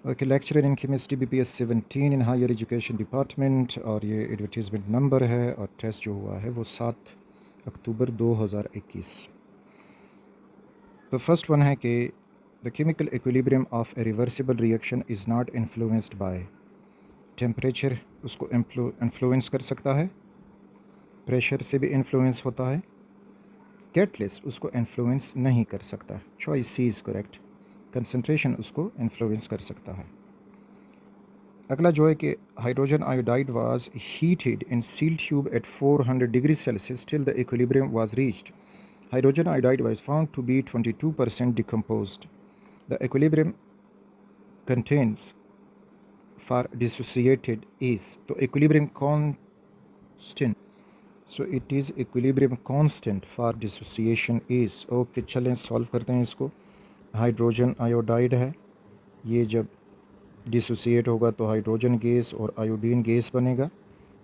Okay, lecturer in chemistry BPS 17 in higher education department, और ये advertisement number है और टेस्ट जो हुआ है वो 7 अक्टूबर 2021। तो फर्स्ट वन है कि the chemical equilibrium of A reversible reaction is not influenced by temperature. उसको इन्फ्लुएंस कर सकता है, प्रेशर से भी इन्फ्लुएंस होता है, कैटलिस्ट उसको इन्फ्लुएंस नहीं कर सकता। Choice C is correct. Concentration उसको इन्फ्लुएंस कर सकता है। अगला जो है कि hydrogen iodide was heated in seal tube at 400 degree Celsius till the equilibrium was reached. Hydrogen iodide was found to be 22% decomposed. The equilibrium contains for dissociated is, तो equilibrium constant, so it is equilibrium constant for dissociation is. Okay, चलें solve करते हैं इसको। Hydrogen iodide है, ये जब dissociate होगा तो हाइड्रोजन गैस और आयोडीन गैस बनेगा,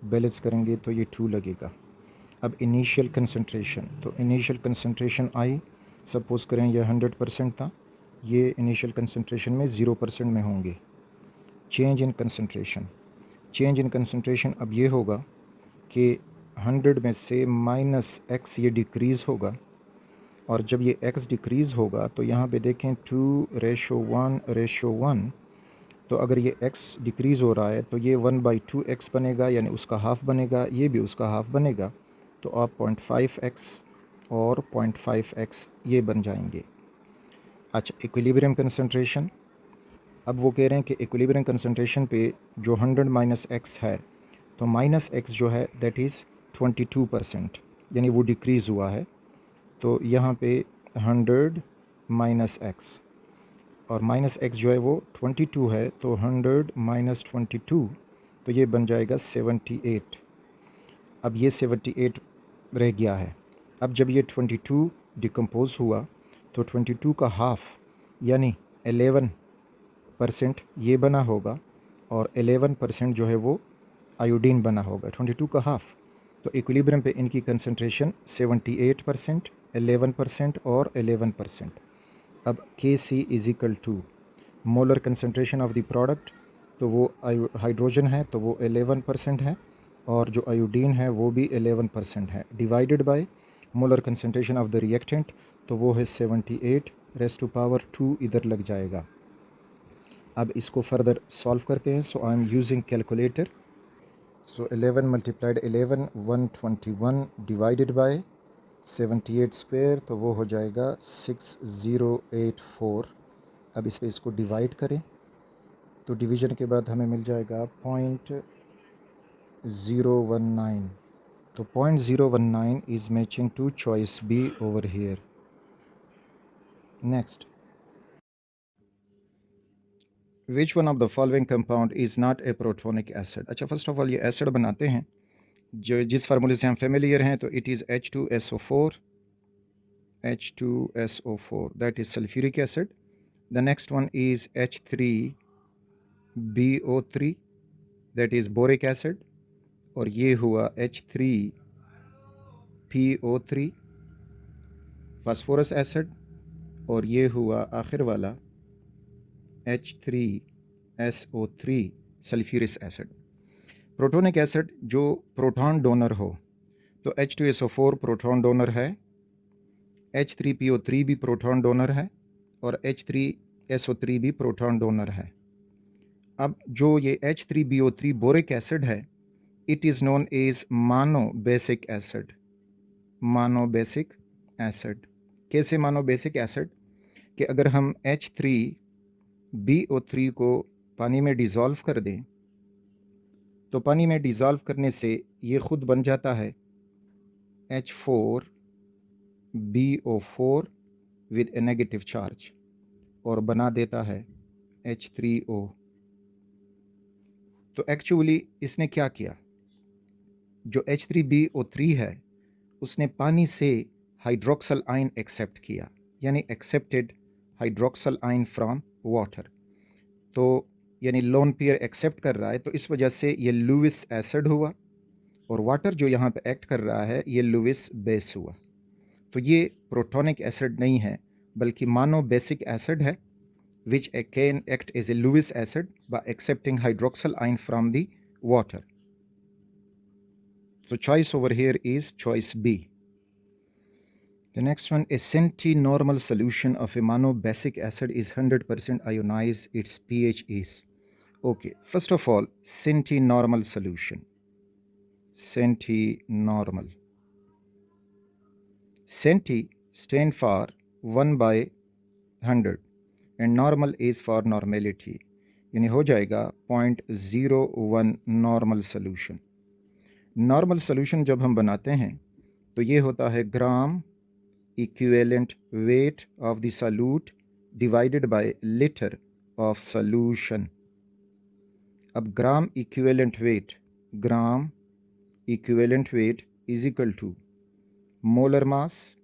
बैलेंस करेंगे तो ये 2 लगेगा। अब इनिशियल कंसंट्रेशन, तो इनिशियल कंसंट्रेशन आई, सपोज करें ये 100% था, ये इनिशियल कंसंट्रेशन में 0% में होंगे। Change in concentration, change in concentration अब ये होगा कि 100 में से -x ये डिक्रीज़ होगा, और जब ये x डिक्रीज़ होगा तो यहाँ पे देखें 2:1:1, तो अगर ये x डिक्रीज़ हो रहा है तो ये 1/2x बनेगा, यानी उसका हाफ़ बनेगा, ये भी उसका हाफ़ बनेगा, तो आप 0.5x और 0.5x ये बन जाएंगे। अच्छा, इक्विलिब्रियम कंसंट्रेशन, अब वो कह रहे हैं कि इक्विलिब्रियम कंसंट्रेशन पे जो 100 - x है, तो -x जो है दैट इज़ 22%, यानी वो डिक्रीज़ हुआ है। तो यहाँ पे 100 - x, और -x जो है वो 22 है, तो 100 - 22, तो ये बन जाएगा 78। अब ये 78 रह गया है। अब जब ये 22 डिकम्पोज हुआ तो 22 का हाफ़ यानी 11% ये बना होगा, और 11% जो है वो आयोडीन बना होगा। 22 का हाफ़, तो इक्विलिब्रियम पे इनकी कंसंट्रेशन 78%, 11% और 11%। अब Kc is equal to molar concentration of the product, तो वो हाइड्रोजन है तो वो 11% है, और जो आयोडीन है वो भी 11% है, divided by molar concentration of the reactant, तो वो है 78 रेज़ टू पावर 2 इधर लग जाएगा। अब इसको फर्दर सॉल्व करते हैं। So I am using calculator. So 11 × 11 121 divided by 78 square, तो वो हो जाएगा 6084। अब इस पर इसको डिवाइड करें तो डिवीज़न के बाद हमें मिल जाएगा 0.019, तो 0.019 is matching to choice B over here. Next, which one of the following compound is not a protonic acid. अच्छा, फर्स्ट ऑफ ऑल ये एसिड बनाते हैं जो जिस फार्मूले से हम फेमिलियर हैं, तो it is H2SO4, H2SO4 that is sulphuric acid. The next one is H3BO3 that is boric acid, और ये हुआ H3PO3 फास्फोरस एसिड, और ये हुआ आखिर वाला H3SO3 sulphuric acid. Protonic acid जो प्रोटॉन डोनर हो, तो H2SO4 प्रोटॉन डोनर है, H3PO3 भी प्रोटॉन डोनर है, और H3SO3 भी प्रोटॉन डोनर है। अब जो ये H3BO3 बोरिक एसिड है, इट इज़ नोन एज मानो बेसिक एसिड। मानो बेसिक एसिड कैसे मानो बेसिक एसिड, कि अगर हम H3BO3 को पानी में डिज़ोल्व कर दें, तो पानी में डिज़ोल्व करने से ये ख़ुद बन जाता है H4BO4 with A negative charge, और बना देता है H3O। तो एक्चुअली इसने क्या किया, जो H3BO3 है उसने पानी से हाइड्रोक्सल आयन एक्सेप्ट किया, यानी accepted hydroxyl ion from water. तो यानी लोन पेयर एक्सेप्ट कर रहा है, तो इस वजह से ये लुइस एसिड हुआ, और वाटर जो यहाँ पे एक्ट कर रहा है ये लुइस बेस हुआ। तो ये प्रोटोनिक एसिड नहीं है, बल्कि मानो बेसिक एसिड है, which can act as a Lewis acid by accepting hydroxyl ion from the water. So choice over here is choice B. The next one, a centinormal solution of a monobasic acid is 100% ionized. Its pH is. Okay, first of all, centinormal solution. Centinormal. Centi stand for 1 by 100 and normal is for normality. यानी हो जाएगा 0.01 normal solution. Normal solution जब हम बनाते हैं तो ये होता है gram equivalent weight of the solute divided by litre of solution. अब gram equivalent weight is equal to molar mass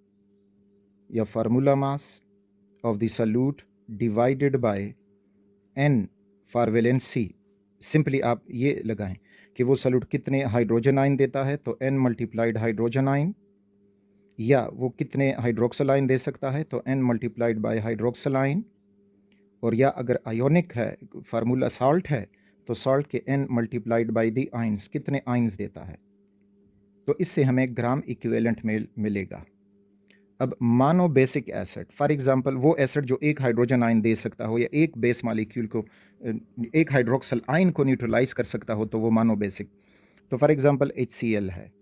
या formula mass of the solute divided by n for valency. Simply आप ये लगाएं कि वो सॉल्यूट कितने hydrogen ion देता है तो n मल्टीप्लाइड हाइड्रोजन आयन, या वो कितने हाइड्रोक्सल आयन दे सकता है तो n multiplied by hydroxyl ion, और या अगर आयोनिक है फार्मूला सॉल्ट है तो सॉल्ट के n multiplied by the ions, कितने आयंस देता है. तो इससे हमें ग्राम इक्विवेलेंट मिलेगा. अब मानो बेसिक एसिड, फॉर एग्जांपल वो एसिड जो एक हाइड्रोजन आयन दे सकता हो या एक बेस मॉलिक्यूल को, एक हाइड्रोक्सल आयन को न्यूट्रलाइज कर सकता हो तो वो मानो बेसिक. तो फॉर एग्जांपल HCl है,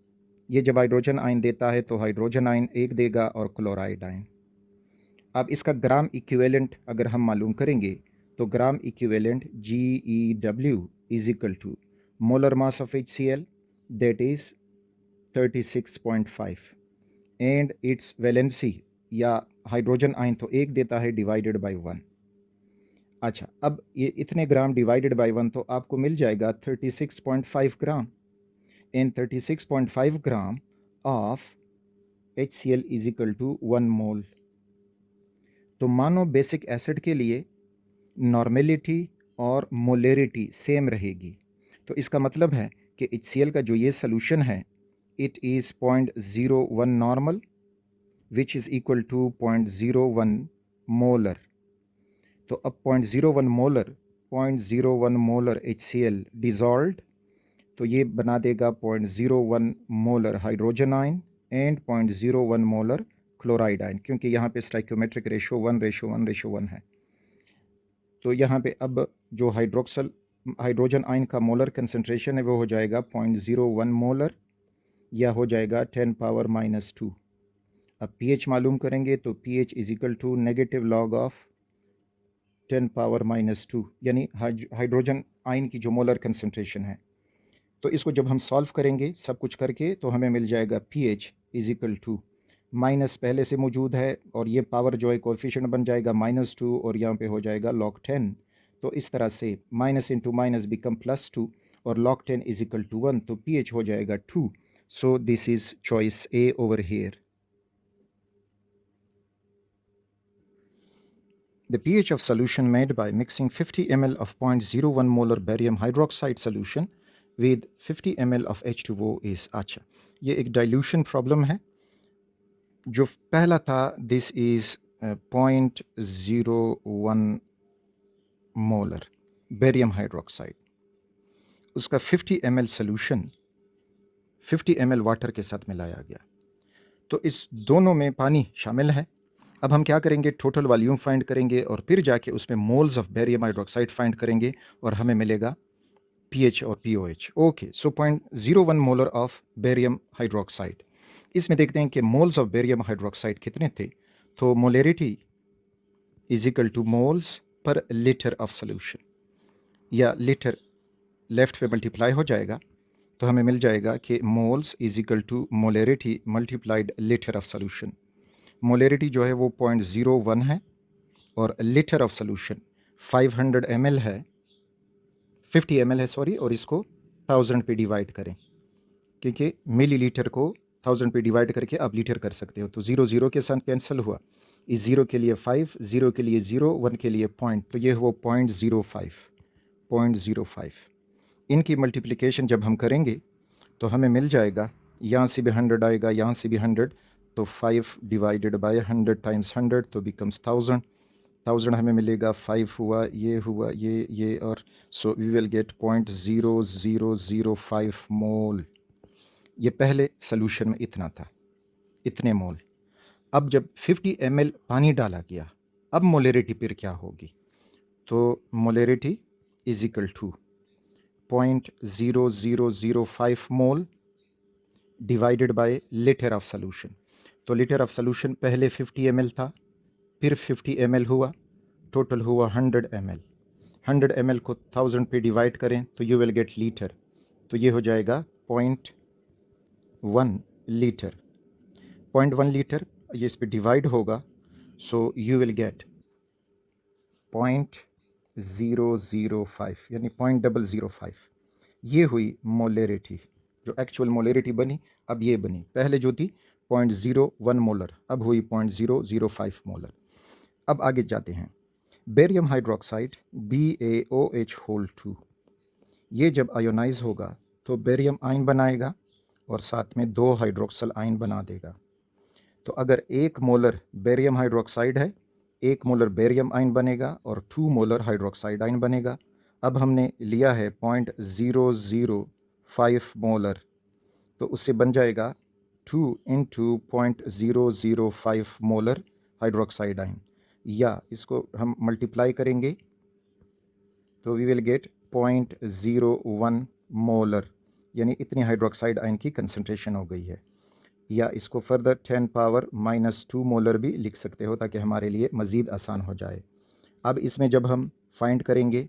ये जब हाइड्रोजन आयन देता है तो हाइड्रोजन आयन एक देगा और क्लोराइड आयन. अब इसका ग्राम इक्विवेलेंट अगर हम मालूम करेंगे तो gram equivalent GeW is equal to molar mass of HCl that is 36.5 and its valency या हाइड्रोजन आयन तो एक देता है डिवाइडेड बाय 1. अच्छा, अब ये इतने ग्राम डिवाइडेड बाय 1 तो आपको मिल जाएगा 36.5 gram, and 36.5 gram of HCl is equal to 1 mole. तो मानो बेसिक एसिड के लिए नॉर्मेलिटी और मोलेरिटी सेम रहेगी. तो इसका मतलब है कि HCl का जो ये सोल्यूशन है it is 0.01 normal which is equal to 0.01 molar. तो अब 0.01 molar HCl dissolved तो ये बना देगा 0.01 molar hydrogen ion and 0.01 molar chloride ion, क्योंकि यहाँ पे स्टाइक्योमेट्रिक रेशो 1:1:1 है. तो यहाँ पे अब जो हाइड्रोजन आयन का मोलर कंसंट्रेशन है वो हो जाएगा 0.01 मोलर या हो जाएगा 10⁻⁻². अब pH मालूम करेंगे तो pH is equal to negative log of 10⁻⁻², यानी हाइड्रोजन आयन की जो मोलर कंसंट्रेशन है. तो इसको जब हम सॉल्व करेंगे सब कुछ करके तो हमें मिल जाएगा pH is equal to, minus पहले से मौजूद है और ये पावर जो है कोएफिशिएंट बन जाएगा -2 और यहाँ पे हो जाएगा log 10. तो इस तरह से माइनस इंटू माइनस बिकम +2 और log 10 इज इक्वल टू 1, तो pH हो जाएगा 2. So this is choice A over here. The pH of solution made by mixing 50 ml of 0.01 molar barium hydroxide solution with 50 ml of H2O is. अच्छा, ये एक dilution problem है. जो पहला था this is 0.01 molar barium hydroxide, उसका 50 ml solution 50 ml water के साथ मिलाया गया. तो इस दोनों में पानी शामिल है. अब हम क्या करेंगे, टोटल वॉल्यूम फाइंड करेंगे और फिर जाके उसमें moles of barium hydroxide find करेंगे और हमें मिलेगा pH और POH. Okay, so 0.01 molar of barium hydroxide. इसमें देखते हैं कि मोल्स ऑफ बेरियम हाइड्रोक्साइड कितने थे. तो molarity is equal to moles per litre of solution, या लीटर लेफ्ट पे मल्टीप्लाई हो जाएगा तो हमें मिल जाएगा कि moles is equal to molarity multiplied litre of solution. Molarity जो है वो 0.01 है और लीटर ऑफ सोल्यूशन 500 ml है, 50 ml है सॉरी, और इसको 1000 पे डिवाइड करें, क्योंकि मिलीलीटर को 1000 पे डिवाइड करके आप लीटर कर सकते हो. तो 0 0 के साथ कैंसिल हुआ, इस 0 के लिए 5, 0 के लिए 0, 1 के लिए पॉइंट, तो ये हुआ 0.05. इनकी मल्टीप्लिकेशन जब हम करेंगे तो हमें मिल जाएगा, यहाँ से भी 100 आएगा, यहाँ से भी 100, तो 5 डिवाइडेड बाय 100 टाइम्स 100 तो बिकम्स 1000. 1000 हमें मिलेगा, 5 हुआ, ये और सो वी विल गेट 0.0005 मोल। ये पहले सोल्यूशन में इतना था, इतने मोल। अब जब 50 ml पानी डाला गया, अब मोलरिटी फिर क्या होगी? तो molarity is equal to 0.0005 mole divided by litre of solution. तो लीटर ऑफ सोल्यूशन पहले 50 ml था, फिर 50 ml हुआ, टोटल हुआ 100 ml। 100 ml को 1000 पे डिवाइड करें तो यू विल गेट लीटर, तो ये हो जाएगा 0.1 लीटर। 0.1 लीटर ये इस पे डिवाइड होगा, सो यू विल गेट 0.005 यानी 0.005। ये हुई मोलरिटी, जो एक्चुअल मोलरिटी बनी अब ये बनी। पहले जो थी 0.01 मोलर, अब हुई 0.005 मोलर। अब आगे जाते हैं। बेरियम हाइड्रोक्साइड BaOH2, ये जब आयोनाइज होगा तो बेरियम आयन बनाएगा और साथ में 2 हाइड्रोक्सल आयन बना देगा। तो अगर 1 मोलर बेरियम हाइड्रोक्साइड है, 1 मोलर बेरियम आयन बनेगा और 2 मोलर हाइड्रोक्साइड आयन बनेगा। अब हमने लिया है 0.005 मोलर, तो उससे बन जाएगा 2 इंटू 0.005 मोलर हाइड्रोक्साइड आयन, या इसको हम मल्टीप्लाई करेंगे तो वी विल गेट 0.01 मोलर, यानी इतनी हाइड्रोक्साइड आयन की कंसंट्रेशन हो गई है। या इसको फर्दर 10⁻⁻² मोलर भी लिख सकते हो ताकि हमारे लिए मज़ीद आसान हो जाए। अब इसमें जब हम फाइंड करेंगे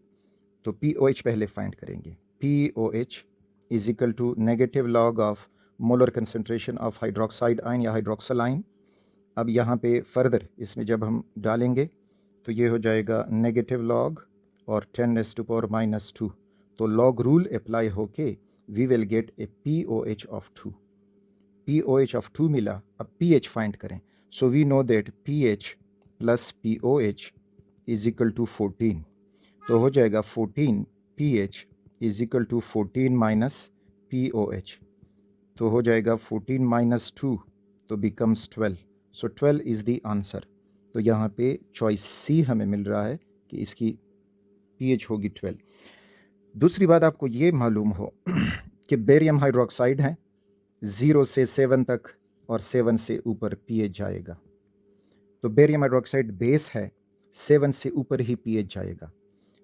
तो POH पहले फाइंड करेंगे। POH is equal to negative log of molar concentration of hydroxide ion या हाइड्रोक्सल आयन। अब यहाँ पे फर्दर इसमें जब हम डालेंगे तो ये हो जाएगा नेगेटिव लॉग और 10⁻², तो लॉग रूल अप्लाई होके we will get a POH of 2। POH of 2 मिला। अब pH फाइंड करें, so we know that pH plus POH is equal to 14, तो हो जाएगा 14 pH is equal to 14 minus POH, तो हो जाएगा 14 माइनस 2 तो becomes 12, so 12 is the answer. तो यहाँ पे चॉइस सी हमें मिल रहा है कि इसकी pH होगी 12। दूसरी बात आपको ये मालूम हो कि बेरियम हाइड्रोक्साइड है 0 से 7 तक और 7 से ऊपर pH जाएगा। तो बेरियम हाइड्रोक्साइड बेस है, 7 से ऊपर ही pH जाएगा।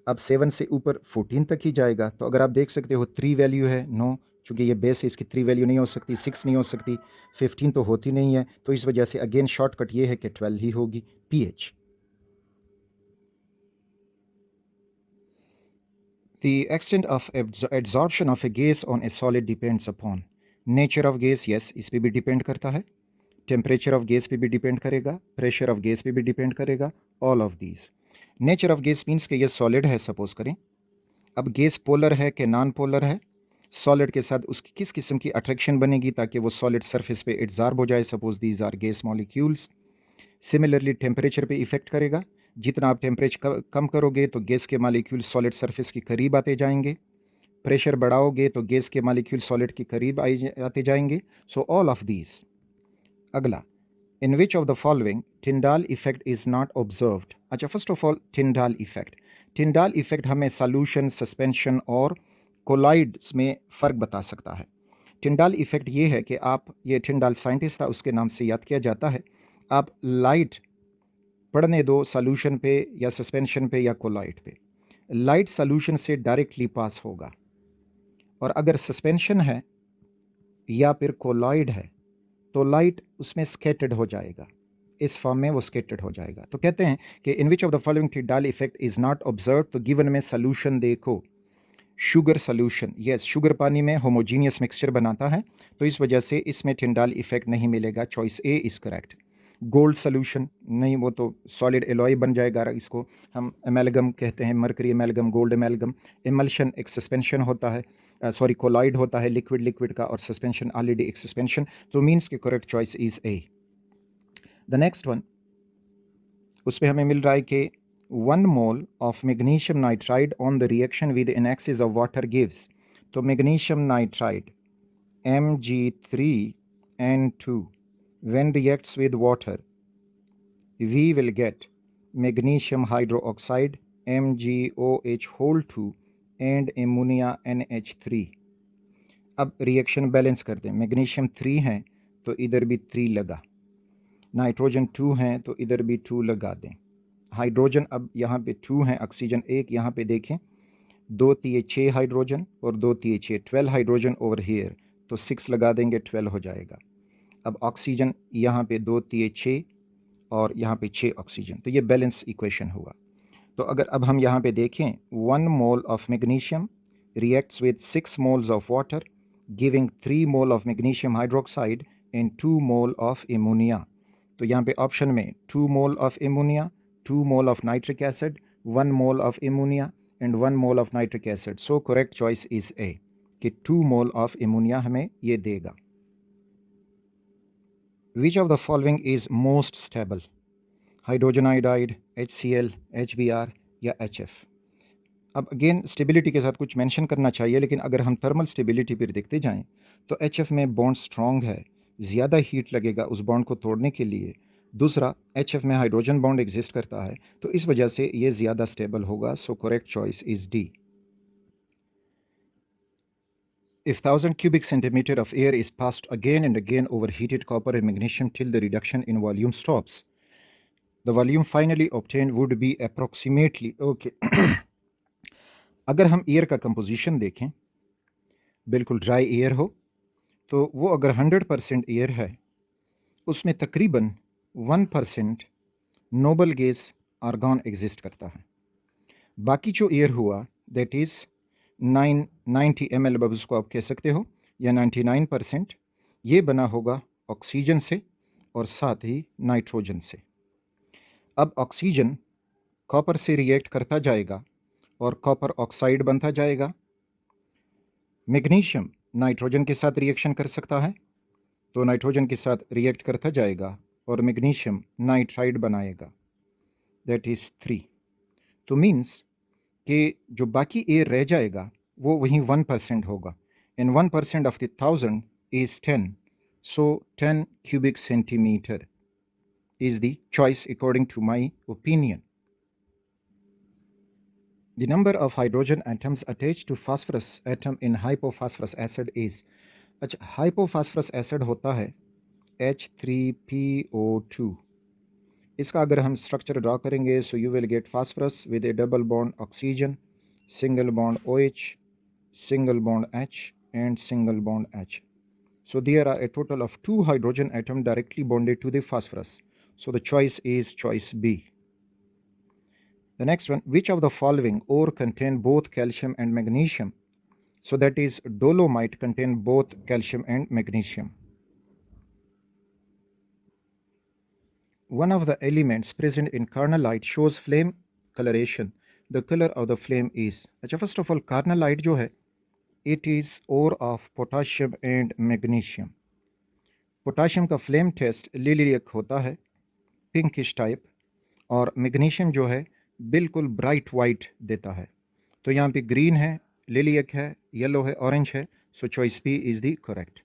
अब 7 से ऊपर 14 तक ही जाएगा। तो अगर आप देख सकते हो 3 वैल्यू है, नो, चूँकि ये बेस है इसकी 3 वैल्यू नहीं हो सकती, 6 नहीं हो सकती, 15 तो होती नहीं है, तो इस वजह से अगेन शॉर्टकट ये है कि 12 ही होगी pH। The extent of absorption of a gas on a solid depends upon nature of gas, yes, इस पे भी डिपेंड करता है, टेम्परेचर ऑफ गैस पे भी डिपेंड करेगा, प्रेशर ऑफ गैस पे भी डिपेंड करेगा, all of these. Nature of gas means कि ये सॉलिड है सपोज करें। अब गैस पोलर है कि नॉन पोलर है, सॉलिड के साथ उसकी किस किस्म की अट्रैक्शन बनेगी ताकि वो सॉलिड सरफेस पे एब्जॉर्ब हो जाए, suppose these are gas molecules. Similarly temperature पे इफेक्ट करेगा, जितना आप टेम्परेचर कम करोगे तो गैस के मॉलिक्यूल सॉलिड सरफेस के करीब आते जाएंगे, प्रेशर बढ़ाओगे तो गैस के मॉलिक्यूल सॉलिड के करीब आते जाएंगे, सो ऑल ऑफ दीज। अगला, in which of the following Tyndall effect is not observed. अच्छा, first of all Tyndall effect. Tyndall effect हमें सॉल्यूशन, सस्पेंशन और कोलाइड्स में फ़र्क बता सकता है। टिंडाल इफेक्ट ये है कि आप, ये टिंडाल साइंटिस्ट था उसके नाम से याद किया जाता है, आप लाइट पढ़ने दो सॉल्यूशन पे या सस्पेंशन पे या कोलाइड पे, लाइट सॉल्यूशन से डायरेक्टली पास होगा, और अगर सस्पेंशन है या फिर कोलाइड है तो लाइट उसमें स्कैटर्ड हो जाएगा, इस फॉर्म में वो स्कैटर्ड हो जाएगा। तो कहते हैं कि in which of the following Tyndall effect is not observe, तो गिवन में सोल्यूशन देखो, शुगर सोल्यूशन, यस, शुगर पानी में होमोजीनियस मिक्सचर बनाता है, तो इस वजह से इसमें टिंडाल इफेक्ट नहीं मिलेगा, choice A is correct. Gold solution नहीं, वो तो सॉलिड एलॉय बन जाएगा, इसको हम एमेलगम कहते हैं, मरकरी एमेलगम, गोल्ड एमेलगम। एमल्शन एक सस्पेंशन होता है, सॉरी कोलॉइड होता है लिक्विड लिक्विड का, और सस्पेंशन ऑलरेडी एक सस्पेंशन, तो मीन्स की correct choice is A. The next one, उसमें हमें मिल रहा है कि 1 mole of magnesium nitride on the reaction with an excess of water gives, तो magnesium nitride Mg3N2 when reacts with water we will get magnesium hydroxide MgOH whole 2 and ammonia NH3। अब reaction balance कर दें, magnesium 3 है तो इधर भी 3 लगा, nitrogen 2 हैं तो इधर भी 2 लगा दें। हाइड्रोजन अब यहाँ पे 2 हैं, ऑक्सीजन 1, यहाँ पे देखें 2 तिये 6 हाइड्रोजन और 2 तिये 6, 12 हाइड्रोजन ओवर हियर, तो 6 लगा देंगे 12 हो जाएगा। अब ऑक्सीजन यहाँ पे 2 तिये 6 और यहाँ पे 6 ऑक्सीजन, तो ये बैलेंस इक्वेशन हुआ। तो अगर अब हम यहाँ पे देखें 1 mole of magnesium reacts with 6 moles of water giving 3 mole of magnesium hydroxide and 2 mole of ammonia. तो यहाँ पे ऑप्शन में 2 mole of ammonia, 2 mole of nitric acid, 1 mole of ammonia and 1 mole of nitric acid. So correct choice is ए कि 2 mole of ammonia हमें ये देगा। विच of the following is most stable? Hydrogen iodide, HCl, HBr या HF। अब again stability के साथ कुछ mention करना चाहिए, लेकिन अगर हम थर्मल स्टेबिलिटी पर देखते जाएं तो HF में बॉन्ड स्ट्रॉन्ग है, ज़्यादा हीट लगेगा उस बॉन्ड को तोड़ने के लिए। दूसरा, HF में हाइड्रोजन बॉन्ड एग्जिस्ट करता है, तो इस वजह से ये ज़्यादा स्टेबल होगा। So correct choice is D. If 1000 cubic centimeter of air is passed again and again over heated copper and magnesium till the reduction in volume stops, the volume finally obtained would be approximately okay। अगर हम air का composition देखें, बिल्कुल dry air हो, तो वो अगर 100% air है, उसमें तकरीबन 1% नोबल गैस आर्गॉन एग्जिस्ट करता है। बाकी जो एयर हुआ दैट इज़ 90 ml, उसको आप कह सकते हो, या 99%, ये बना होगा ऑक्सीजन से और साथ ही नाइट्रोजन से। अब ऑक्सीजन कॉपर से रिएक्ट करता जाएगा और कॉपर ऑक्साइड बनता जाएगा। मैग्नीशियम नाइट्रोजन के साथ रिएक्शन कर सकता है, तो नाइट्रोजन के साथ रिएक्ट करता जाएगा और मैग्नीशियम नाइट्राइड बनाएगा, दैट इज़ 3। तो मीन्स कि जो बाकी एयर रह जाएगा वो वहीं 1% होगा, and 1% of the 1000 is 10, so 10 cubic centimeter is the choice according to my opinion. The number of hydrogen atoms attached to phosphorus atom in hypophosphorus acid is, अच्छा hypophosphorus acid होता है H3PO2। इसका अगर हम स्ट्रक्चर ड्रा करेंगे, so you will gate phosphorus with A double bond oxygen, single bond OH, single bond H and single bond H. So there are a total of 2 hydrogen atoms directly bonded to the phosphorus. So the choice is choice B. The next one, which of the following ore contain both calcium and magnesium? So that is dolomite contain both calcium and magnesium. One of the elements present in carnallite shows flame coloration. The color of the flame is, अच्छा first of all carnallite जो है, it is ore of potassium and magnesium. Potassium का flame test लिलियक होता है, pinkish type, और magnesium जो है बिल्कुल ब्राइट वाइट देता है। तो यहाँ पे ग्रीन है, लिलियक है, येलो है, ऑरेंज है, so choice B is the correct.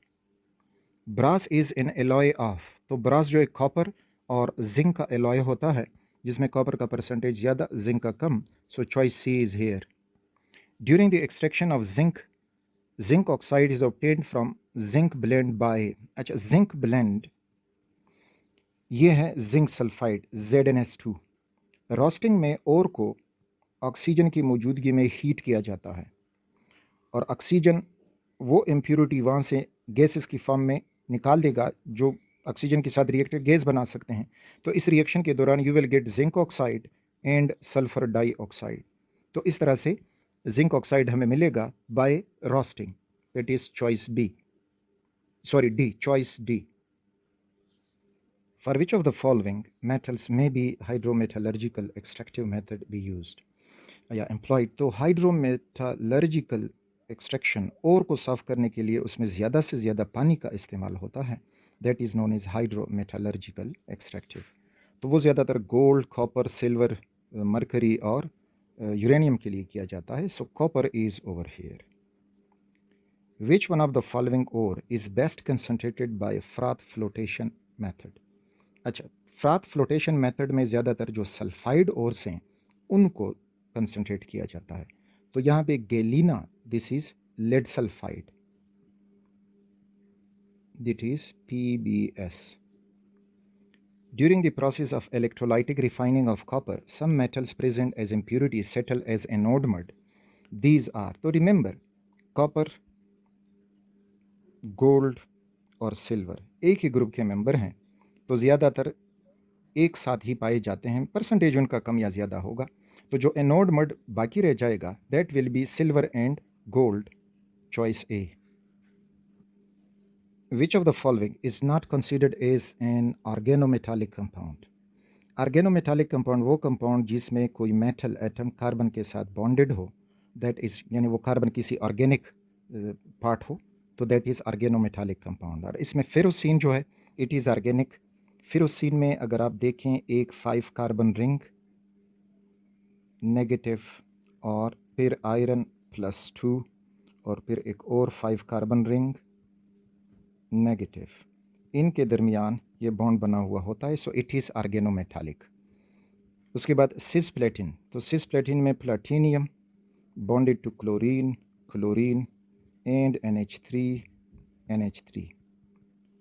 Brass is an alloy of, तो ब्रास जो एक कॉपर और जिंक का एलॉय होता है, जिसमें कॉपर का परसेंटेज ज़्यादा, जिंक का कम, so choice C is here. During the extraction of zinc oxide is obtained from zinc blend by, अच्छा zinc blend ये है जिंक सल्फाइड ZnS2। रोस्टिंग में ओर को ऑक्सीजन की मौजूदगी में हीट किया जाता है और ऑक्सीजन वो इम्प्योरिटी वहाँ से गैसेस की फॉर्म में निकाल देगा जो ऑक्सीजन के साथ रिएक्टेड गैस बना सकते हैं। तो इस रिएक्शन के दौरान you will get zinc oxide and sulphur dioxide. तो इस तरह से जिंक ऑक्साइड हमें मिलेगा by roasting, that is choice B, sorry D, choice D. For which of the following metals में be hydrometallurgical extractive method be used या employed? तो hydrometallurgical extraction ore को साफ करने के लिए उसमें ज़्यादा से ज़्यादा पानी का इस्तेमाल होता है, that is known as hydrometallurgical extractive. तो वो ज़्यादातर गोल्ड, कॉपर, सिल्वर, मरकरी और यूरेनियम के लिए किया जाता है। So copper is over here. Which one of the following ore is best concentrated by froth flotation method? अच्छा, फ्राथ फ्लोटेशन मेथड में ज़्यादातर जो सल्फाइड ओर्स हैं उनको कंसनट्रेट किया जाता है। तो यहाँ पे galena, this is lead sulphide, that is PbS. During the process of electrolytic refining of copper, some metals present as impurities settle as anode mud. These are, तो remember, copper, gold और silver एक ही group के member हैं, तो ज़्यादातर एक साथ ही पाए जाते हैं, परसेंटेज उनका कम या ज़्यादा होगा। तो जो एनोड मड बाकी रह जाएगा, that will be silver and gold, choice A. Which of the following is not considered as an organometallic compound? Organometallic compound वो कंपाउंड जिसमें कोई मेटल एटम कार्बन के साथ बॉन्डेड हो, दैट इज़, यानी वो कार्बन किसी ऑर्गेनिक पार्ट हो, तो दैट इज़ ऑर्गेनोमेटालिक कंपाउंड। और इसमें फेरोसिन जो है, इट इज़ ऑर्गेनिक। फेरोसिन में अगर आप देखें, एक 5 कार्बन रिंग नेगेटिव, और फिर आयरन +2, और फिर एक और 5 कार्बन रिंग नेगेटिव, इनके दरमियान ये बॉन्ड बना हुआ होता है, सो इट इज़ ऑर्गेनोमेटालिक। उसके बाद सिसप्लेटिन, तो सिसप्लेटिन में platinum bonded to chlorine, chlorine and NH3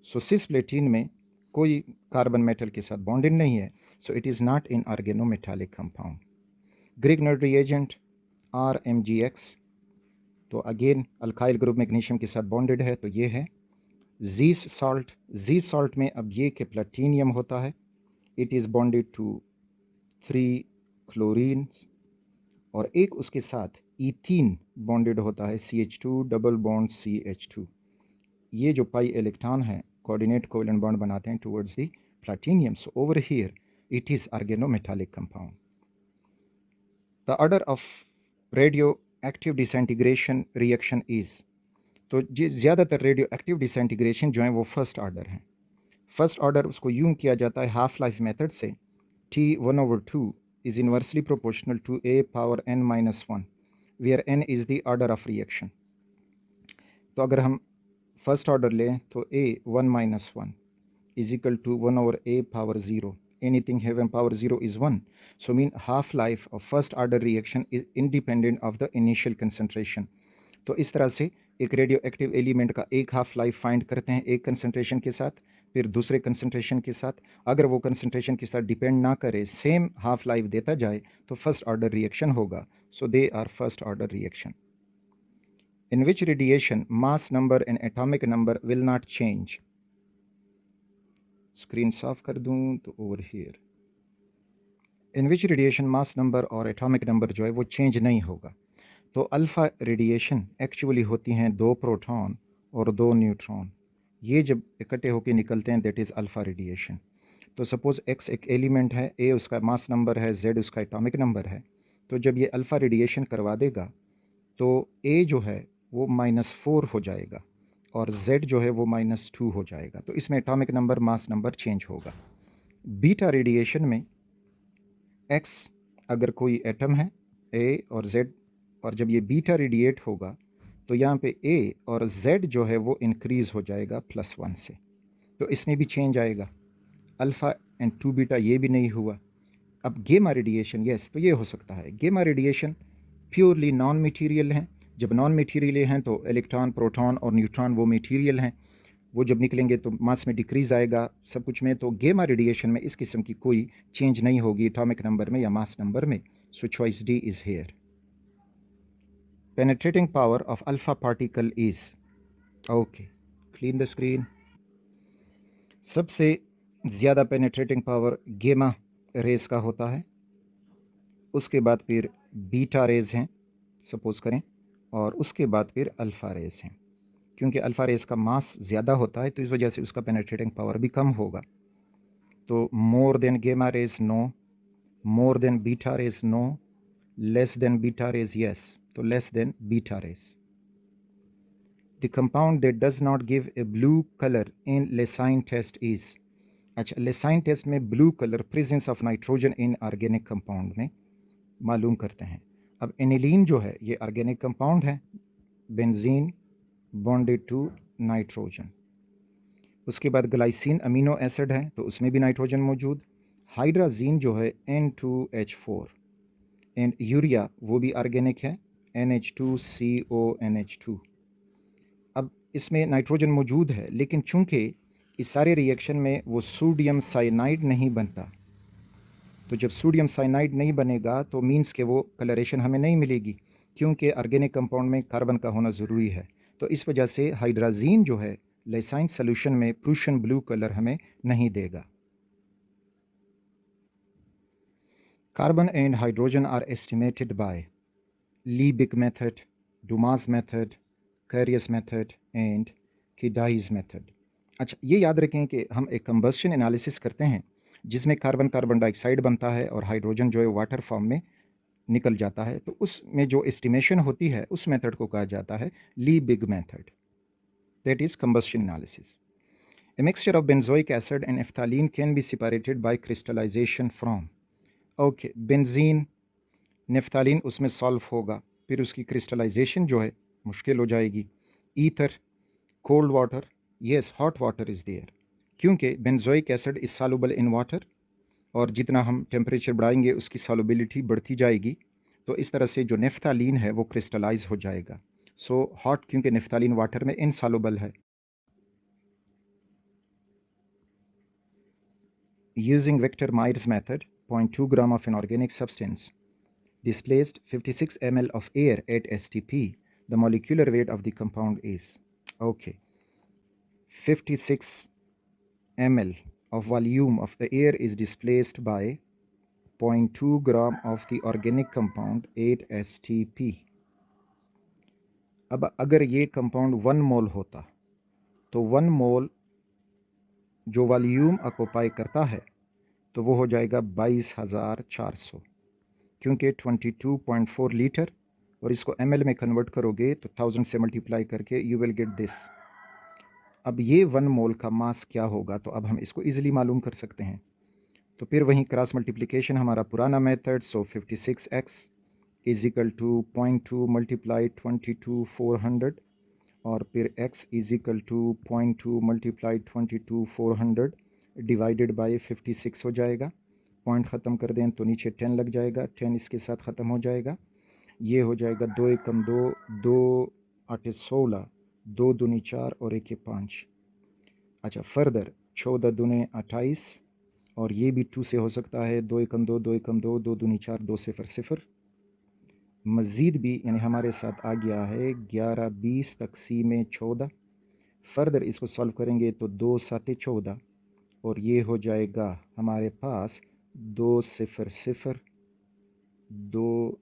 so cisplatin में कोई कार्बन मेटल के साथ बॉन्डेड नहीं है, so it is not in organometallic compound. Grignard reagent RMgX, तो अगेन अल्काइल ग्रुप मैग्नीशियम के साथ बॉन्डेड है, तो ये है जीस सॉल्ट। जीस सॉल्ट में अब ये कि प्लाटिनियम होता है, it is bonded to 3 chlorines, और एक उसके साथ ईथीन बॉन्डेड होता है, CH2 डबल बॉन्ड CH2। ये जो पाई इलेक्ट्रॉन है कोऑर्डिनेट कोवेलेंट बॉन्ड बनाते हैं towards the platinum, so over here it is organometallic compound. The order of radio active disintegration reaction is, तो ज़्यादातर रेडियो एक्टिव डिसइंटीग्रेशन जो है वो फर्स्ट ऑर्डर हैं। फर्स्ट ऑर्डर उसको यूं किया जाता है हाफ लाइफ मेथड से, T1/2 is inversely proportional to a power n-1, where n is the order of reaction। तो अगर हम फर्स्ट ऑर्डर लें तो a 1-1 is equal to 1/a power 0, anything having power 0 is 1, so mean half life of first order reaction is independent of the initial concentration। तो इस तरह से एक रेडियो एक्टिव एलिमेंट का एक हाफ लाइफ फाइंड करते हैं एक कंसंट्रेशन के साथ, फिर दूसरे कंसंट्रेशन के साथ। अगर वो कंसंट्रेशन के साथ डिपेंड ना करे, सेम हाफ लाइफ देता जाए, तो फर्स्ट ऑर्डर रिएक्शन होगा। So they are first order reaction. In which radiation mass number and atomic number will not change. Screen साफ कर दूं तो over here, in which radiation mass number और atomic number जो है वो चेंज नहीं होगा। तो अल्फ़ा रेडिएशन एक्चुअली होती हैं 2 प्रोटॉन और 2 न्यूट्रॉन, ये जब इकट्ठे होकर निकलते हैं दैट इज़ अल्फ़ा रेडिएशन। तो सपोज़ X एक एलिमेंट है, A उसका मास नंबर है, Z उसका एटॉमिक नंबर है, तो जब ये अल्फ़ा रेडिएशन करवा देगा तो A जो है वो -4 हो जाएगा और Z जो है वो -2 हो जाएगा। तो इसमें atomic number mass number change होगा। बीटा रेडिएशन में X अगर कोई एटम है A और Z, और जब ये बीटा रेडिएट होगा तो यहाँ पे A और Z जो है वो इंक्रीज़ हो जाएगा +1 से, तो इसमें भी चेंज आएगा। अल्फ़ा एंड 2 बीटा ये भी नहीं हुआ। अब गेमा रेडिएशन, यस, तो ये हो सकता है। गेमा रेडिएशन प्योरली नॉन मटीरियल हैं। जब नॉन मटीरियल हैं तो इलेक्ट्रॉन, प्रोटॉन और न्यूट्रॉन वो मटीरियल हैं, वो जब निकलेंगे तो मास में डिक्रीज़ आएगा सब कुछ में। तो गेमा रेडिएशन में इस किस्म की कोई चेंज नहीं होगी एटॉमिक नंबर में या मास नंबर में। सो choice D is here. Penetrating power of alpha particle is, okay, clean the screen। सबसे ज़्यादा पेनेट्रेटिंग पावर गेमा रेज का होता है, उसके बाद फिर बीटा रेज हैं सपोज करें, और उसके बाद फिर अल्फ़ा रेज हैं। क्योंकि अल्फ़ा रेज का मास ज़्यादा होता है तो इस वजह से उसका पेनेट्रेटिंग पावर भी कम होगा। तो more than gamma rays no, more than beta rays no, less than beta rays yes, तो less than beta rays. The compound that does not give a blue color in Leysin test is, अच्छा, Leysin test में blue color presence of nitrogen in organic compound में मालूम करते हैं। अब aniline जो है ये ऑर्गेनिक कंपाउंड है, बेंजीन बॉन्डेड टू नाइट्रोजन। उसके बाद ग्लाइसिन अमीनो एसिड है तो उसमें भी नाइट्रोजन मौजूद। हाइड्राजीन जो है N2H4 एंड यूरिया वो भी ऑर्गेनिक है NH2CONH2। अब इसमें नाइट्रोजन मौजूद है, लेकिन चूंकि इस सारे रिएक्शन में वो सोडियम साइनाइड नहीं बनता, तो जब सोडियम साइनाइड नहीं बनेगा तो मीन्स के वो कलरेशन हमें नहीं मिलेगी, क्योंकि ऑर्गेनिक कंपाउंड में कार्बन का होना ज़रूरी है। तो इस वजह से हाइड्राजीन जो है लाइसाइन सोल्यूशन में प्रूशियन ब्लू कलर हमें नहीं देगा। Carbon and hydrogen are estimated by Liebig method, Dumas method, Carius method and किडाइज मेथड। अच्छा, ये याद रखें कि हम एक कंबस्शन एनालिसिस करते हैं जिसमें कार्बन कार्बन डाइऑक्साइड बनता है और हाइड्रोजन जो है वाटर फॉर्म में निकल जाता है, तो उसमें जो एस्टिमेशन होती है उस मेथड को कहा जाता है Liebig method, that is combustion analysis. A mixture of benzoic acid and naphthalene can be separated by crystallization from, okay, benzene naphthalene उसमें सॉल्व होगा, फिर उसकी क्रिस्टलाइजेशन जो है मुश्किल हो जाएगी। Ether, cold water, yes hot water is there, क्योंकि benzoic acid is soluble in water और जितना हम टेम्परेचर बढ़ाएंगे उसकी सॉल्युबिलिटी बढ़ती जाएगी, तो इस तरह से जो नेफ्थालीन है वो क्रिस्टलाइज हो जाएगा। सो हॉट, क्योंकि नेफ्थालीन वाटर में इनसॉल्युबल है। Using Victor Meyer's method, 0.2 gram of an organic substance displaced 56 ml of air at STP, the molecular weight of the compound is, okay, 56 ml of volume of the air is displaced by 0.2 gram of the organic compound 8 STP। अब अगर ये compound 1 मोल होता तो 1 मोल जो volume occupy करता है तो वो हो जाएगा 22,400, क्योंकि 22.4 लीटर और इसको ml में कन्वर्ट करोगे तो 1000 से मल्टीप्लाई करके यू विल गेट दिस। अब ये 1 मोल का मास क्या होगा, तो अब हम इसको इजीली मालूम कर सकते हैं। तो फिर वहीं क्रॉस मल्टीप्लिकेशन हमारा पुराना method, so 56x is equal to 0.2 multiply 22,400 और फिर x is equal to 0.2 multiply 22,400 divided by 56 हो जाएगा। पॉइंट ख़त्म कर दें तो नीचे 10 लग जाएगा, 10 इसके साथ ख़त्म हो जाएगा। ये हो जाएगा 2 एकम 2, 2 आठे 16, 2 दूनी 4 और 1 5। अच्छा, फर्दर 14 दूने 28 और ये भी 2 से हो सकता है, 2 एकम 2, 2 एकम 2, 2 दूनी 4, 2 0 0। मज़ीद भी यानी हमारे साथ आ गया है 11 20 तक़सीम 14। फर्दर इसको सॉल्व करेंगे तो 2 7 14 और ये हो जाएगा हमारे पास 2 0 0, 2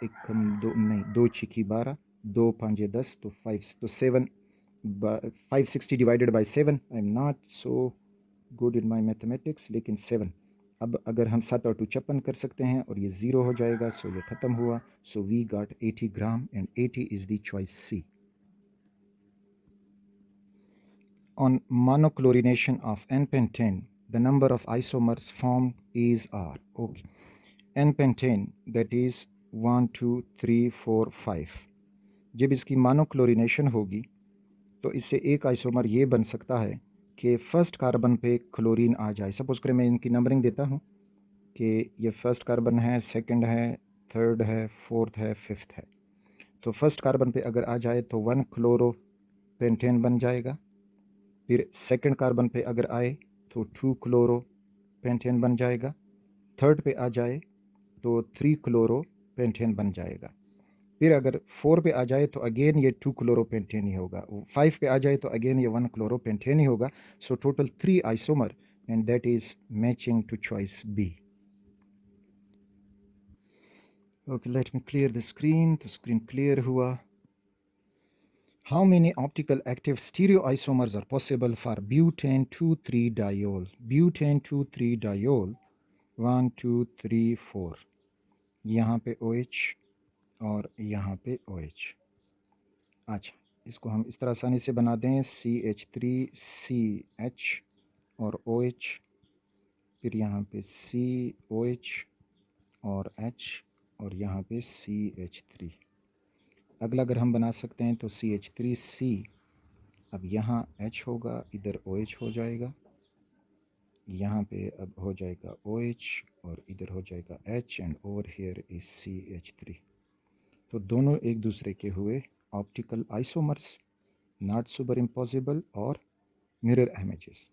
एकम 2 नहीं 2 छिकी 12, 2 5 10 तो 5 तो 7, 560 divided by 7। I am not so good in my mathematics, लेकिन 7। अब अगर हम 7 और 2 56 कर सकते हैं और ये 0 हो जाएगा, सो ये ख़त्म हुआ। So we got 80 gram and 80 is the choice C. On monochlorination of N-pentane, the number of isomers formed is R. Okay. N-pentane, that is 1 2 3 4 5। जब इसकी मोनोक्लोरिनेशन होगी तो इससे एक आइसोमर ये बन सकता है कि फर्स्ट कार्बन पे क्लोरीन आ जाए। सपोज करें मैं इनकी नंबरिंग देता हूँ कि ये फर्स्ट कार्बन है, सेकंड है, थर्ड है, फोर्थ है, फिफ्थ है। तो फर्स्ट कार्बन पे अगर आ जाए तो 1 क्लोरो पेंटेन बन जाएगा। फिर सेकंड कार्बन पे अगर आए तो 2 क्लोरो पेंटेन बन जाएगा। थर्ड पे आ जाए तो 3 क्लोरो पेंटेन बन जाएगा। फिर अगर 4 पे आ जाए तो अगेन ये 2 क्लोरो पेंटेन ही होगा। 5 पे आ जाए तो अगेन ये 1 क्लोरो पेंटेन ही होगा। So total 3 isomer and that is matching to choice B. Okay, let me clear the screen. तो स्क्रीन क्लियर हुआ। How many optical active stereoisomers are possible for butane 2,3-diol? Butane 2,3-diol 1 2 3 4। यहाँ पे OH और यहाँ पे OH। अच्छा, इसको हम इस तरह आसानी से बना दें, CH3CH और OH, फिर यहाँ पे COH और H और यहाँ पे CH3। अगला अगर हम बना सकते हैं तो CH3C अब यहाँ H होगा, इधर OH हो जाएगा, यहाँ पे अब हो जाएगा OH और इधर हो जाएगा H and over here is CH3। तो दोनों एक दूसरे के हुए optical isomers, not super impossible और मिरर इमेजेस।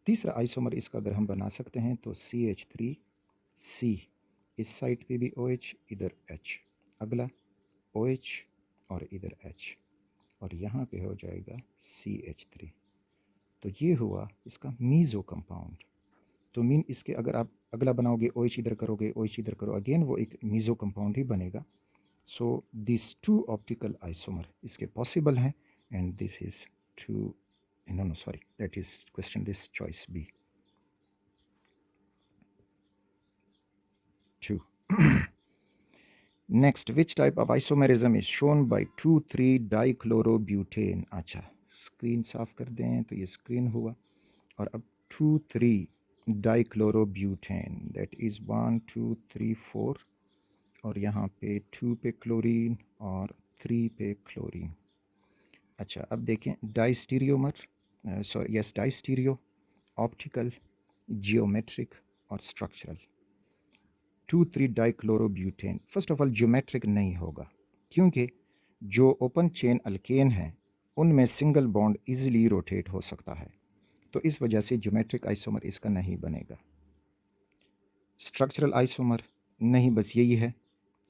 तीसरा आइसोमर इसका अगर हम बना सकते हैं तो CH3C, इस साइड पे भी OH, इधर H, अगला OH और इधर H, और यहाँ पे हो जाएगा CH3। तो ये हुआ इसका मीज़ो कंपाउंड। तो मीन इसके अगर आप अगला बनाओगे, OH इधर करोगे, OH इधर करो, अगेन वो एक मीज़ो कंपाउंड ही बनेगा। So this two optical isomer इसके पॉसिबल हैं and this is two, no sorry, that is question, this choice B 2. Next, which type of isomerism is shown by 2,3-dichlorobutane? अच्छा, स्क्रीन साफ कर दें तो ये स्क्रीन हुआ, और अब 2,3-dichlorobutane, दैट इज़ 1 2 3 4, और यहाँ पे 2 पे क्लोरीन और 3 पे क्लोरीन। अच्छा, अब देखें diastereomer, sorry yes diastereo, optical, geometric और structural. Two three dichlorobutane first of all geometric नहीं होगा, क्योंकि जो ओपन चेन अल्केन हैं उनमें सिंगल बॉन्ड इजीली रोटेट हो सकता है, तो इस वजह से ज्योमेट्रिक आइसोमर इसका नहीं बनेगा। स्ट्रक्चरल आइसोमर नहीं, बस यही है,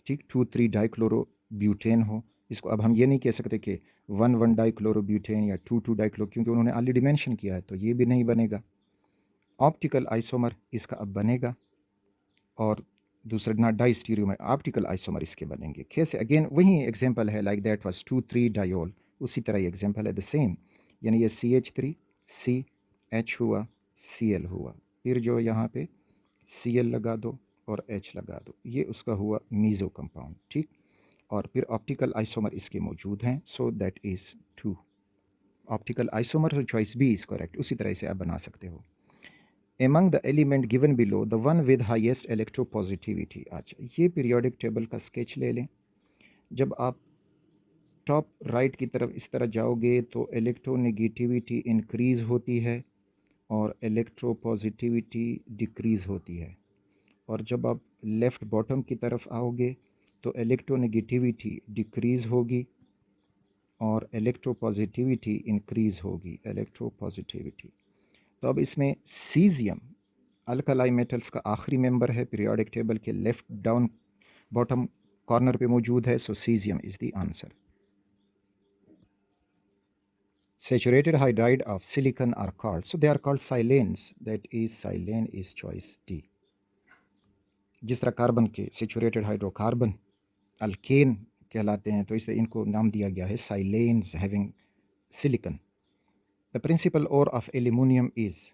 ठीक, 2,3-डाइक्लोरोब्यूटेन हो। इसको अब हम ये नहीं कह सकते कि 1,1-डाइक्लोरोब्यूटेन या 2,2-डाइक्लो, क्योंकि उन्होंने ऑलरेडी मेंशन किया है, तो ये भी नहीं बनेगा। ऑप्टिकल आइसोमर इसका अब बनेगा, और दूसरा ना डाइस्टीरियो में ऑप्टिकल आइसोमर इसके बनेंगे। कैसे? अगेन वही एग्जांपल है, लाइक दैट वाज 2,3-डायोल, उसी तरह ये एग्जांपल है द सेम, यानी ये CH3 CH हुआ, Cl हुआ, फिर जो यहाँ पे Cl लगा दो और H लगा दो, ये उसका हुआ मीज़ो कंपाउंड, ठीक। और फिर ऑप्टिकल आइसोमर इसके मौजूद हैं, so that is 2 optical isomer. Choice B is correct. उसी तरह से आप बना सकते हो। Among the element given below, the one with highest electropositivity। अच्छा, ये पीरियोडिक टेबल का स्केच ले लें। जब आप टॉप राइट की तरफ इस तरह जाओगे तो इलेक्ट्रोनेगेटिविटी इंक्रीज़ होती है और इलेक्ट्रोपॉजिटिविटी डिक्रीज़ होती है, और जब आप लेफ़्ट बॉटम की तरफ आओगे तो इलेक्ट्रोनेगेटिविटी डिक्रीज़ होगी और इलेक्ट्रोपॉजिटिविटी इंक्रीज़ होगी, इलेक्ट्रोपॉजिटिविटी। तो अब इसमें सीजियम अल्कलाई मेटल्स का आखिरी मेंबर है, पीरियोडिक टेबल के लेफ्ट डाउन बॉटम कॉर्नर पे मौजूद है, so caesium is the answer. Saturated hydride of silicon are called, so they are called silanes, that is silane is choice D। जिस तरह carbon के सेचुरेटेड हाइड्रोकार्बन अल्केन कहलाते हैं, तो इसलिए इनको नाम दिया गया है silanes having silicon। The principal ore of aluminium is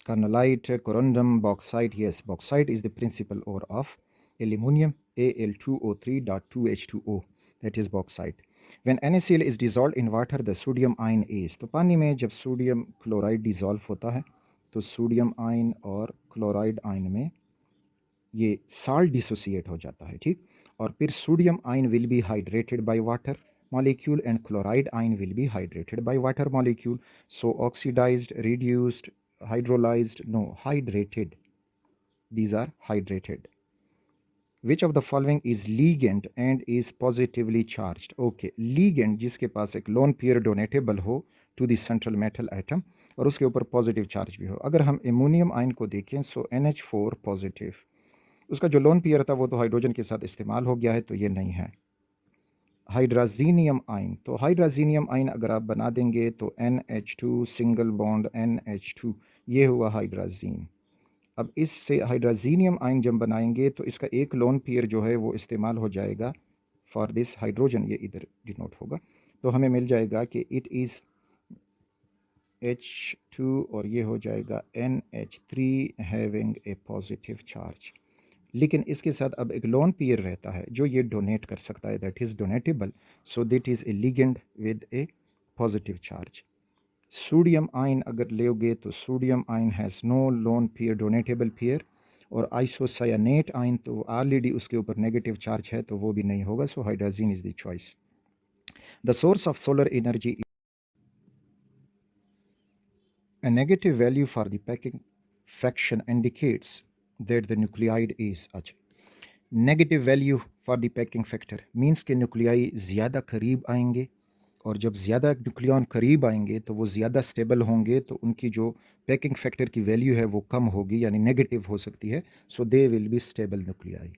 carnallite, corundum, bauxite. Yes, bauxite is the principal ore of aluminium, Al2O3.2H2O, that is bauxite। When NaCl is dissolved in water, the sodium ion is, तो पानी में जब sodium chloride dissolve होता है तो sodium ion और chloride ion में ये साल्ट डिसोसिएट हो जाता है, ठीक। और फिर sodium ion will be hydrated by water molecule and chloride ion will be hydrated by water molecule, so oxidized, reduced, hydrolyzed, no, hydrated, these are hydrated। Which of the following is ligand and is positively charged? Okay, ligand जिसके पास एक lone pair donatable हो to the central metal atom और उसके ऊपर positive charge भी हो। अगर हम एमोनियम आयन को देखें, सो NH4 पॉजिटिव, उसका जो लोन पेयर था वो तो हाइड्रोजन के साथ इस्तेमाल हो गया है, तो ये नहीं है। हाइड्राजीनियम आयन, तो हाइड्राजीनियम आयन अगर आप बना देंगे तो NH2 सिंगल बॉन्ड NH2, ये हुआ हाइड्राजीन। अब इससे हाइड्राजीनियम आयन जब बनाएंगे तो इसका एक लोन पेयर जो है वो इस्तेमाल हो जाएगा फॉर दिस हाइड्रोजन, ये इधर डिनोट होगा, तो हमें मिल जाएगा कि इट इज़ H2 और ये हो जाएगा NH3 having a positive charge. लेकिन इसके साथ अब एक लोन पेयर रहता है जो ये डोनेट कर सकता है, that is donatable, so that is a ligand with a positive charge. Sodium ion अगर लोगे तो sodium ion has no lone pair, donatable pair, और आइसोसायानेट आयन तो ऑलरेडी उसके ऊपर नेगेटिव चार्ज है, तो वो भी नहीं होगा, so hydrogen is the choice. The source of solar energy is a negative value for the packing fraction indicates that the nuclide is अच्छा negative value for the packing factor means के nuclei ज़्यादा करीब आएंगे और जब ज़्यादा nucleon करीब आएंगे तो वो ज़्यादा स्टेबल होंगे तो उनकी जो पैकिंग फैक्टर की वैल्यू है वो कम होगी यानी नेगेटिव हो सकती है so they will be stable nuclei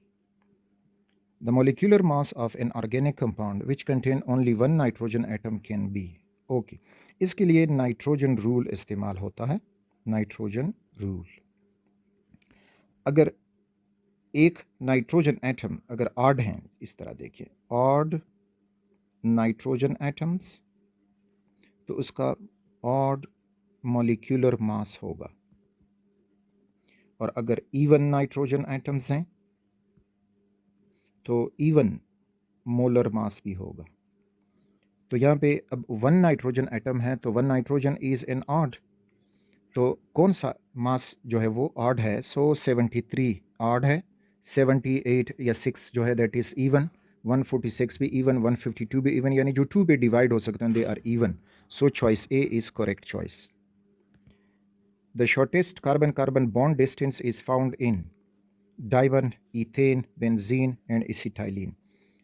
the molecular mass of an organic compound which contain only one nitrogen atom can be okay इसके लिए नाइट्रोजन रूल इस्तेमाल होता है नाइट्रोजन रूल अगर एक नाइट्रोजन एटम अगर ऑड हैं इस तरह देखिए ऑड नाइट्रोजन एटम्स तो उसका ऑड मॉलिक्यूलर मास होगा और अगर इवन नाइट्रोजन एटम्स हैं तो इवन मोलर मास भी होगा तो यहाँ पे अब वन नाइट्रोजन एटम है तो one nitrogen is an odd तो कौन सा मास जो है वो ऑड है सो 73 ऑड है 78 या 6 जो है दैट इज़ इवन 146 भी इवन 152 भी इवन यानी जो 2 पे डिवाइड हो सकते हैं they are even so choice A is correct choice the shortest carbon carbon bond distance is found in diamond ethane benzene and acetylene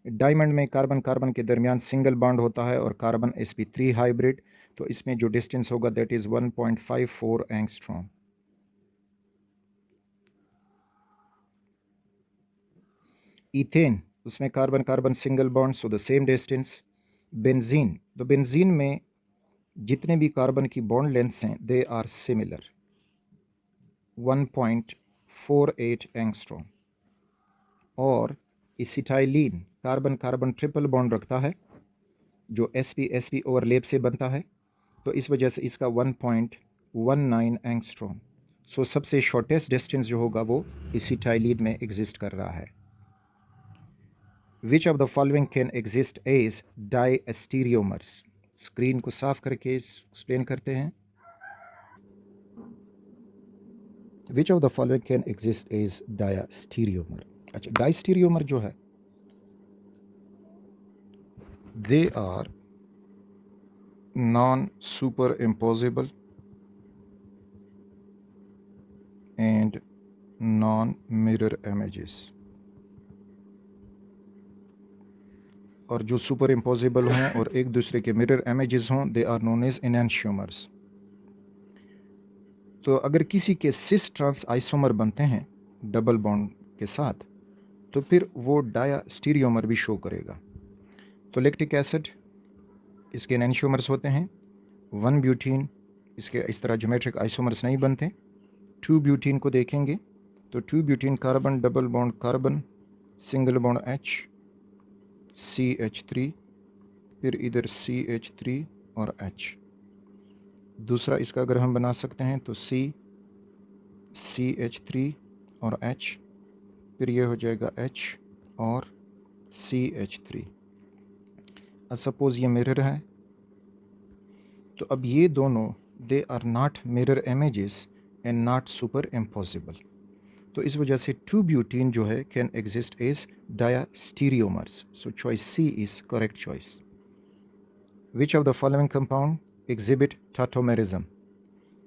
diamond में कार्बन कार्बन के दरमियान सिंगल बॉन्ड होता है और कार्बन sp3 हाइब्रिड तो इसमें जो distance होगा दैट इज़ 1.54 एंगस्ट्रॉम इथेन उसमें carbon carbon single bond so the same distance benzene तो बेंजीन में जितने भी कार्बन की बॉन्ड लेंथ्स हैं दे आर सिमिलर 1.48 एंगस्ट्रॉम और acetylene carbon carbon triple bond रखता है जो sp ओवरलैप से बनता है तो इस वजह से इसका 1.19 एंगस्ट्रॉम सो सबसे शॉर्टेस्ट डिस्टेंस जो होगा वो एसिटाइलिन में एग्जिस्ट कर रहा है which of the following can exist as diastereomers screen को साफ करके एक्सप्लेन करते हैं which of the following can exist as diastereomer अच्छा डायस्टीरियोमर जो है they are non-superimposable and non-mirror images और जो सुपर इम्पोजिबल हों और एक दूसरे के मिरर इमेजेस हों दे आर नोन एज एनैंशियोमर्स तो अगर किसी के सिस ट्रांस आइसोमर बनते हैं डबल बॉन्ड के साथ तो फिर वो डायस्टीरियोमर भी शो करेगा तो लैक्टिक एसिड इसके एनैंशियोमर्स होते हैं 1 ब्यूटीन इसके इस तरह ज्योमेट्रिक आइसोमर्स नहीं बनते 2 ब्यूटीन को देखेंगे तो 2 butene carbon double bond carbon single bond CH3 फिर इधर CH3 और H दूसरा इसका अगर हम बना सकते हैं तो CH3 और H फिर ये हो जाएगा H और CH3 सपोज़ ये मिरर है तो अब ये दोनों they are not mirror images and not super impossible तो इस वजह से 2 ब्यूटीन जो है can exist as diastereomers so choice C is correct choice which of the following compound exhibit tautomerism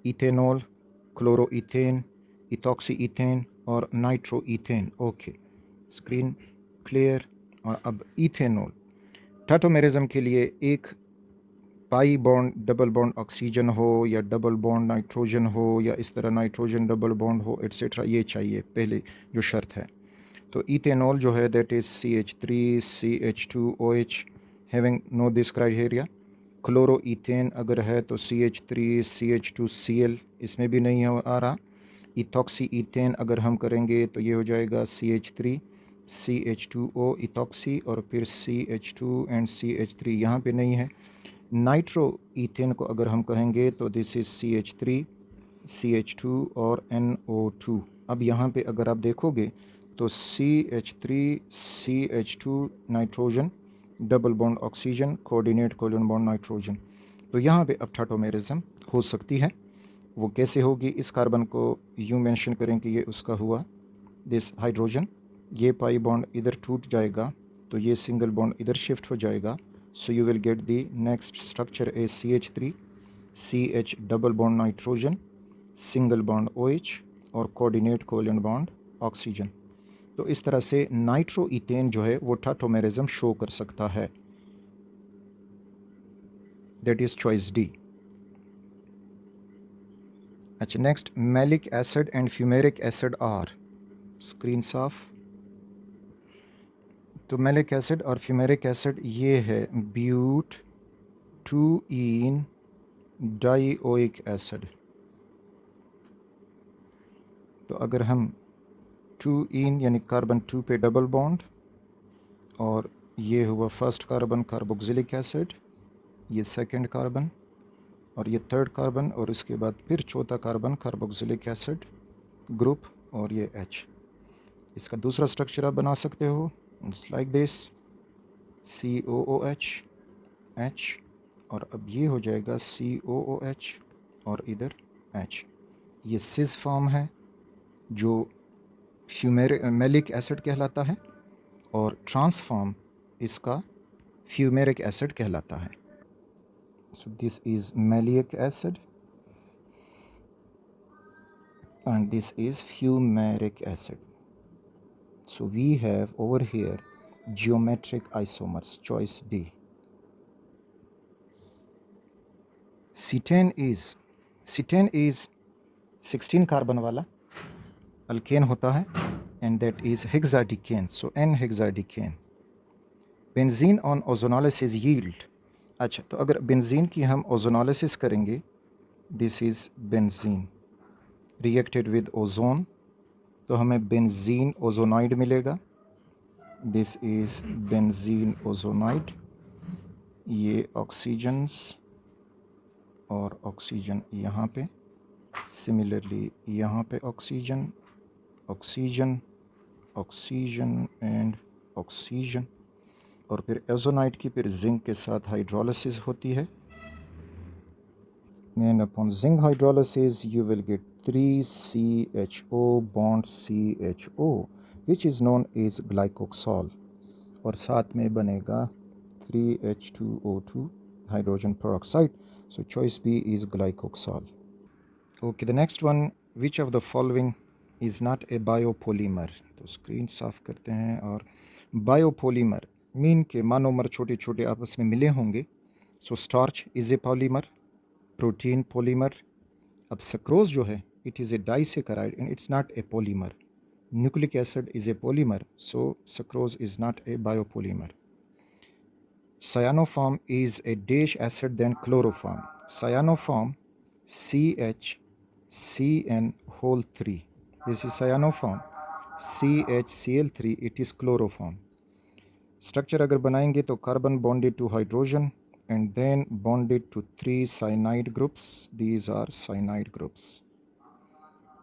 ethanol chloroethane ethoxyethane और नाइट्रोइथेन ओके स्क्रीन क्लियर और अब ethanol tautomerism के लिए एक pi bond double bond oxygen हो या double bond nitrogen हो या इस तरह नाइट्रोजन डबल बॉन्ड हो एट्सेट्रा ये चाहिए पहले जो शर्त है तो इथेनॉल जो है that is CH3 CH2OH having no this criteria chloroethane अगर है तो CH3 CH2Cl इसमें भी नहीं आ रहा इथॉक्सीइथेन अगर हम करेंगे तो ये हो जाएगा CH3 CH2O इथॉक्सी और फिर CH2 एंड CH3 यहाँ पे नहीं है नाइट्रोइथेन को अगर हम कहेंगे तो दिस इज़ CH3 CH2 और NO2 अब यहाँ पे अगर आप देखोगे तो CH3 CH2 nitrogen double bond oxygen coordinate covalent bond nitrogen तो यहाँ पे अब टाटोमेरिज्म हो सकती है वो कैसे होगी इस कार्बन को यूँ मेंशन करें कि ये उसका हुआ दिस हाइड्रोजन ये पाई बॉन्ड इधर टूट जाएगा तो ये सिंगल बॉन्ड इधर शिफ्ट हो जाएगा So you will get the next structure is CH3, CH double bond nitrogen, single bond OH और coordinate covalent bond oxygen. तो इस तरह से नाइट्रो इथेन जो है वो टाटोमेरिज्म शो कर सकता है. That is choice D. अच्छा, next maleic acid and fumaric acid are. Screen साफ. तो मैलिक एसिड और फ्यूमेरिक एसिड ये है ब्यूट 2-इन डाइओइक एसिड. तो अगर हम 2-इन यानी कार्बन 2 पे डबल बॉन्ड और ये हुआ फर्स्ट कार्बन कार्बोक्सिलिक एसिड, ये सेकंड कार्बन और ये थर्ड कार्बन और इसके बाद फिर चौथा कार्बन कार्बोक्सिलिक एसिड ग्रुप और ये H. इसका दूसरा स्ट्रक्चर आप बना सकते हो लाइक दिस COOH H और अब ये हो जाएगा COOH और इधर H. ये सिस फॉर्म है जो मैलिक एसिड कहलाता है और ट्रांसफॉर्म इसका फ्यूमेरिक एसिड कहलाता है. So this is malic acid and this is fumaric acid. So we have over here geometric isomers, choice D. Cetane is 16 carbon वाला अल्केन होता है and that is hexadecane, so N-hexadecane. Benzene on ozonolysis yield. अच्छा, तो अगर benzene की हम ozonolysis करेंगे, this is benzene reacted with ozone, तो हमें बेंजीन ओजोनाइड मिलेगा. This is benzene ozonide. ये ऑक्सीजन्स और ऑक्सीजन यहाँ पे, सिमिलरली यहाँ पे oxygen oxygen oxygen and oxygen और फिर ओजोनाइड की फिर जिंक के साथ हाइड्रोलिसिस होती है. And upon zinc hydrolysis you will get 3CHO bond CHO which is known as glycoxol और साथ में बनेगा 3H2O2 hydrogen peroxide. So choice B is glycoxol. Okay, the next one, which of the following is not a biopolymer? तो screen साफ करते हैं. और बायोपोलीमर mean के मानोमर छोटे छोटे आपस में मिले होंगे. So starch is a polymer, protein polymer. अब सक्रोज जो है it is a disaccharide and it's not a polymer. Nucleic acid is a polymer, so sucrose is not a biopolymer. cyanoform is a dash acid than chloroform. Cyanoform CHCN whole 3. This is cyanoform CHCl3. It is chloroform. Structure अगर बनाएंगे तो carbon bonded to hydrogen and then bonded to 3 cyanide groups. These are cyanide groups.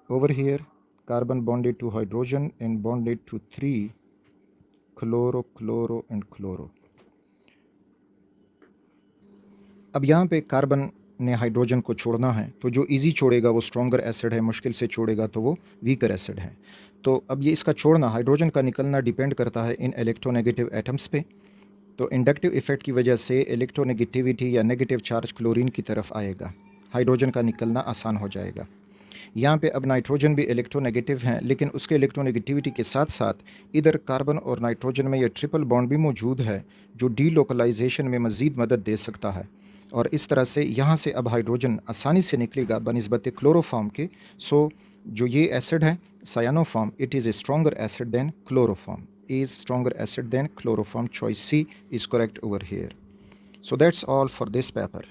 Over here carbon bonded to hydrogen and bonded to 3 chloro and chloro. अब यहाँ पे carbon ने hydrogen को छोड़ना है, तो जो इजी छोड़ेगा वो स्ट्रॉन्गर एसिड है, मुश्किल से छोड़ेगा तो वो वीकर एसिड है. तो अब ये इसका छोड़ना, हाइड्रोजन का निकलना डिपेंड करता है इन इलेक्ट्रोनेगेटिव एटम्स पे. तो इंडक्टिव इफेक्ट की वजह से इलेक्ट्रोनेगेटिविटी या नेगेटिव चार्ज क्लोरीन की तरफ आएगा, हाइड्रोजन का निकलना आसान हो जाएगा. यहाँ पे अब नाइट्रोजन भी इलेक्ट्रोनेगेटिव हैं, लेकिन उसके इलेक्ट्रोनेगेटिविटी के साथ साथ इधर कार्बन और नाइट्रोजन में ये ट्रिपल बॉन्ड भी मौजूद है जो डीलोकलाइजेशन में मज़ीद मदद दे सकता है. और इस तरह से यहाँ से अब हाइड्रोजन आसानी से निकलेगा बनिस्बत क्लोरोफॉर्म के. सो जो ये एसिड है cyanoform, it is a stronger acid than chloroform. is stronger acid than chloroform. Choice C is correct over here. So that's all for this paper.